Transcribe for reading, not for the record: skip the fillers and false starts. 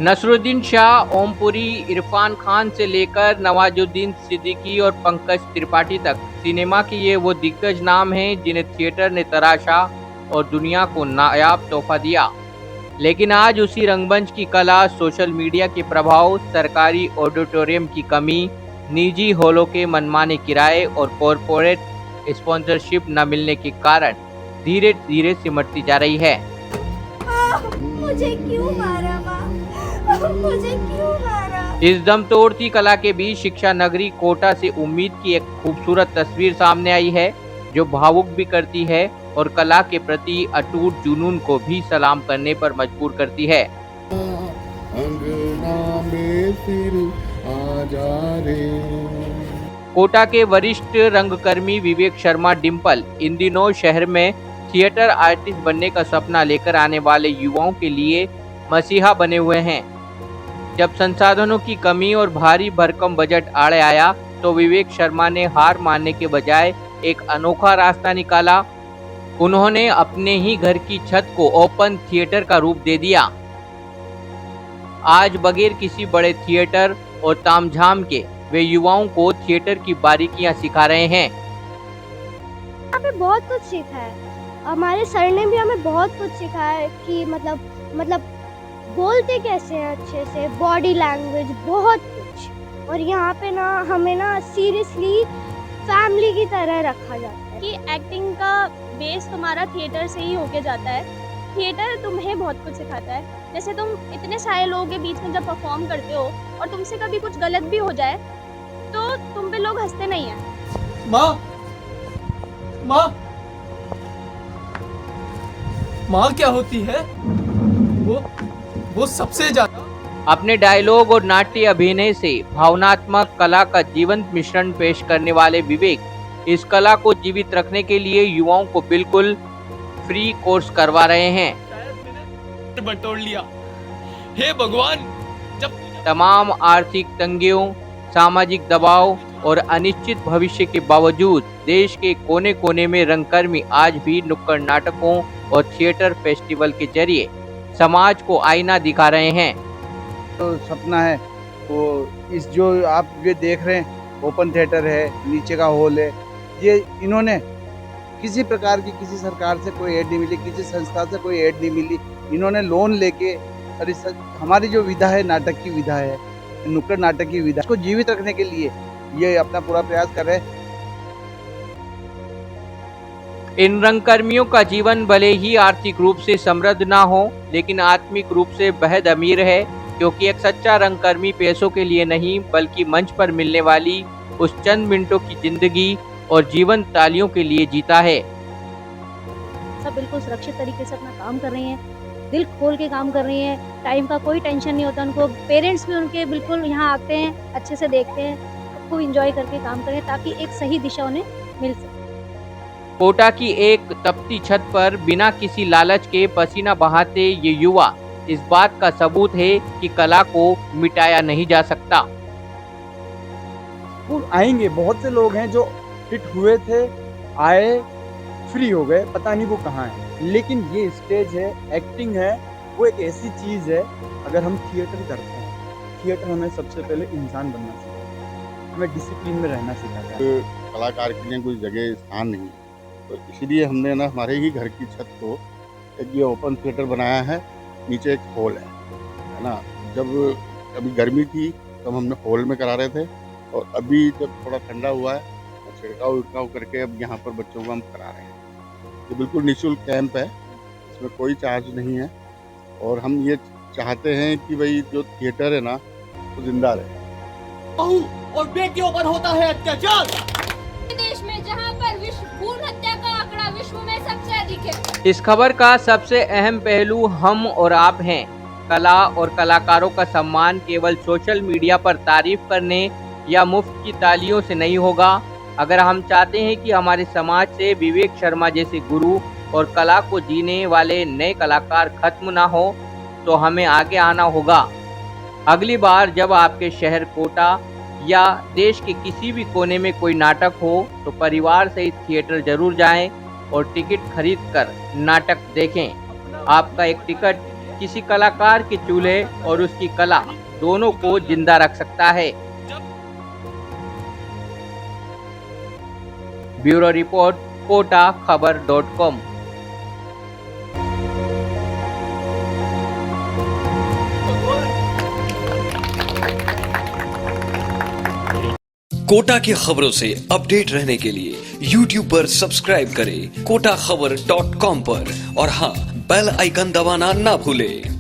नसरुद्दीन शाह, ओमपुरी, इरफान खान से लेकर नवाजुद्दीन सिद्दीकी और पंकज त्रिपाठी तक सिनेमा के ये वो दिग्गज नाम हैं जिन्हें थिएटर ने तराशा और दुनिया को नायाब तोहफा दिया। लेकिन आज उसी रंगमंच की कला, सोशल मीडिया के प्रभाव, सरकारी ऑडिटोरियम की कमी, निजी हॉलों के मनमाने किराए और कॉरपोरेट स्पॉन्सरशिप न मिलने के कारण धीरे धीरे सिमटती जा रही है। मुझे क्यों मारा माँ? मुझे क्यों मारा? इस दम तोड़ती कला के बीच शिक्षा नगरी कोटा से उम्मीद की एक खूबसूरत तस्वीर सामने आई है, जो भावुक भी करती है और कला के प्रति अटूट जुनून को भी सलाम करने पर मजबूर करती है। अंगना में फिर आ जा रे। कोटा के वरिष्ठ रंगकर्मी विवेक शर्मा डिम्पल इन दिनों शहर में थिएटर आर्टिस्ट बनने का सपना लेकर आने वाले युवाओं के लिए मसीहा बने हुए हैं। जब संसाधनों की कमी और भारी भरकम बजट आड़े आया, तो विवेक शर्मा ने हार मानने के बजाय एक अनोखा रास्ता निकाला। उन्होंने अपने ही घर की छत को ओपन थिएटर का रूप दे दिया। आज बगैर किसी बड़े थिएटर और तामझाम के वे युवाओं को थिएटर की बारीकियां सिखा रहे हैं। यहाँ पे बहुत कुछ सीखा है। हमारे सर ने भी हमें बहुत कुछ सिखाया है कि मतलब बोलते कैसे हैं अच्छे से, बॉडी लैंग्वेज, बहुत कुछ। और यहाँ पे ना हमें ना सीरियसली फैमिली की तरह रखा जाता है कि एक्टिंग का बेस तुम्हारा थिएटर से ही होके जाता है। थिएटर तुम्हें बहुत कुछ सिखाता है। जैसे तुम इतने सारे लोगों के बीच में जब परफॉर्म करते हो और तुमसे कभी कुछ गलत भी हो जाए तो तुम पे लोग हंसते नहीं हैं। माँ, माँ, माँ क्या होती है? वो सबसे ज्यादा अपने डायलॉग और नाट्य अभिनय से भावनात्मक कला का जीवंत मिश्रण पेश करने वाले विवेक इस कला को जीवित रखने के लिए युवाओं को बिल्कुल फ्री कोर्स करवा रहे हैं। शायद मैंने बटोर लिया। हे भगवान, जब तमाम आर्थिक तंगियों, सामाजिक दबाव और अनिश्चित भविष्य के बावजूद देश के कोने कोने में रंगकर्मी आज भी नुक्कड़ नाटकों और थिएटर फेस्टिवल के जरिए समाज को आईना दिखा रहे हैं। तो सपना है वो इस जो आप ये देख रहे हैं ओपन थिएटर है, नीचे का हॉल है, ये इन्होंने किसी प्रकार की किसी सरकार से कोई एड नहीं मिली, किसी संस्था से कोई एड नहीं मिली। इन्होंने लोन लेके और इस हमारी जो विधा है, नाटक की विधा है, नुक्कड़ नाटक की विधा, इसको जीवित रखने के लिए ये अपना पूरा प्रयास कर रहे हैं। इन रंगकर्मियों का जीवन भले ही आर्थिक रूप से समृद्ध ना हो, लेकिन आत्मिक रूप से बेहद अमीर है, क्योंकि एक सच्चा रंगकर्मी पैसों के लिए नहीं बल्कि मंच पर मिलने वाली उस चंद मिनटों की जिंदगी और जीवन तालियों के लिए जीता है। सब बिल्कुल सुरक्षित तरीके से अपना काम कर रही हैं, दिल खोल के काम कर रही हैं। टाइम का कोई टेंशन नहीं होता उनको। पेरेंट्स भी उनके बिल्कुल यहाँ आते हैं, अच्छे से देखते हैं, सबको एंजॉय करके काम करें ताकि एक सही दिशा उन्हें मिल सके। कोटा की एक तपती छत पर बिना किसी लालच के पसीना बहाते ये युवा इस बात का सबूत है कि कला को मिटाया नहीं जा सकता। वो आएंगे, बहुत से लोग हैं जो हिट हुए थे, आए, फ्री हो गए, पता नहीं वो कहाँ है। लेकिन ये स्टेज है, एक्टिंग है, वो एक ऐसी चीज़ है। अगर हम थिएटर करते हैं, थिएटर हमें सबसे पहले इंसान बनना सिखाता है, हमें डिसिप्लिन में रहना सिखाता है। कलाकार के लिए कोई जगह स्थान नहीं है, तो इसीलिए हमने ना हमारे ही घर की छत को एक ये ओपन थिएटर बनाया है। नीचे एक हॉल है ना। जब अभी गर्मी थी तब हमने हॉल में करा रहे थे, और अभी जब थोड़ा ठंडा हुआ है तो छिड़काव विड़काव करके अब यहाँ पर बच्चों को हम करा रहे हैं। ये बिल्कुल निःशुल्क कैंप है, इसमें कोई चार्ज नहीं है, और हम ये चाहते हैं कि भाई जो थिएटर है ना वो जिंदा रहे। बहू और बेटियों पर होता है अत्याचार। देश में जहां पर भ्रूण हत्या का आंकड़ा विश्व में सबसे अधिक है। इस खबर का सबसे अहम पहलू हम और आप हैं। कला और कलाकारों का सम्मान केवल सोशल मीडिया पर तारीफ करने या मुफ्त की तालियों से नहीं होगा। अगर हम चाहते हैं कि हमारे समाज से विवेक शर्मा जैसे गुरु और कला को जीने वाले नए कलाकार खत्म ना हो, तो हमें आगे आना होगा। अगली बार जब आपके शहर कोटा या देश के किसी भी कोने में कोई नाटक हो, तो परिवार सहित थिएटर जरूर जाएं और टिकट खरीद कर नाटक देखें। आपका एक टिकट किसी कलाकार के चूल्हे और उसकी कला दोनों को जिंदा रख सकता है। Bureau report, कोटाखबर.com। कोटा की खबरों से अपडेट रहने के लिए YouTube पर सब्सक्राइब करें कोटाखबर.com पर और हाँ, बेल आइकन दबाना ना भूलें।